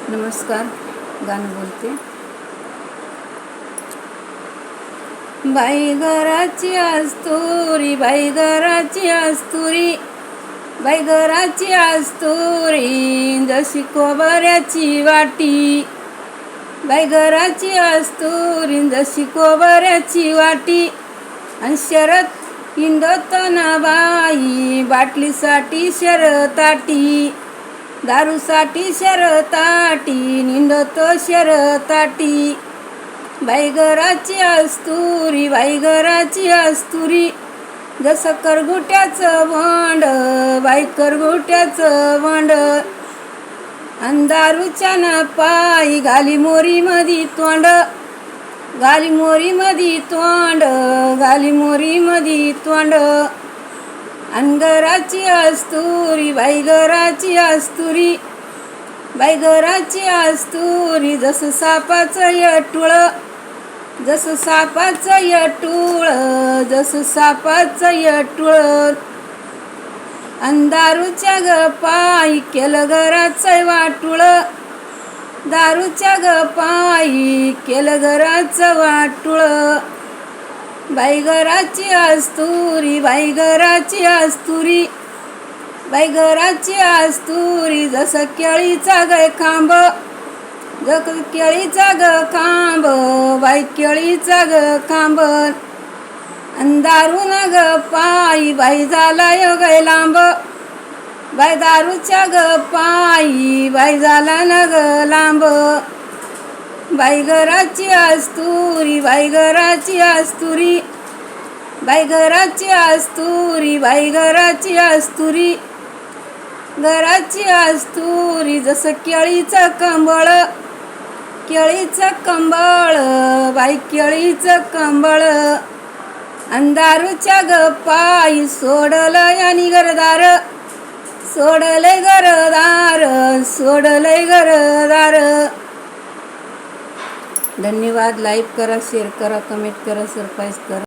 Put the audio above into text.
नमस्कार, गाणं बोलते. बाई घराची आस्तुरी, बाई घराची आस्तुरी, बाई घराची आस्तुरी, जशी कोबऱ्याची वाटी. बाई घराची आस्तुरी, जशी कोबऱ्याची वाटी. आणि शरत इंदोतना बाई, बाटलीसाठी शरताटी, दारूसाठी शरताटी, निंदतो शरताटी. बाई घराची आस्तुरी, बाई घराची आस्तुरी, जसं करगुट्याचं वंड, बाई करगुट्याचं वंड. अन दारूच्या ना पायी घाली मोरी मधी तोंड, घाली मोरी मधी तोंड, घाली मोरी मधी तोंड. अन घराची आस्तुरी, बाई घराची आस्तुरी, बाई घराची आस्तुरी, जसं सापाचं यटुळ, जसं सापाचं यटुळ, जसं सापाचं यटुळ. अन दारूच्या ग पायी केलं घराचं वाटुळ, दारूच्या ग पायी केलं घराचं वाटुळ. बाई घराची आस्तुरी, बाई घराची आस्तुरी, बाई घराची आस्तुरी, जसं केळीचा ग खांब, जसं केळीचा ग खांब, बाई केळीचा ग खांब. अन दारू न ग पायी बाई झाला ग लांब, बाई दारूच्या ग पायी बाई झाला न ग लांब. बाई घराची आस्तुरी, बाई घराची आस्तुरी, बाई घराची आस्तुरी, बाई घराची आस्तुरी, घराची आस्तुरी, जसं केळीचं कंबळ, केळीचं कंबळ, बाई केळीचं कंबळ. अन दारूच्या ग पायी सोडलं आणि घरदार, सोडले घरदार, सोडले घरदार. धन्यवाद. लाईक करा, शेअर करा, कमेंट करा, सरप्राईज करा.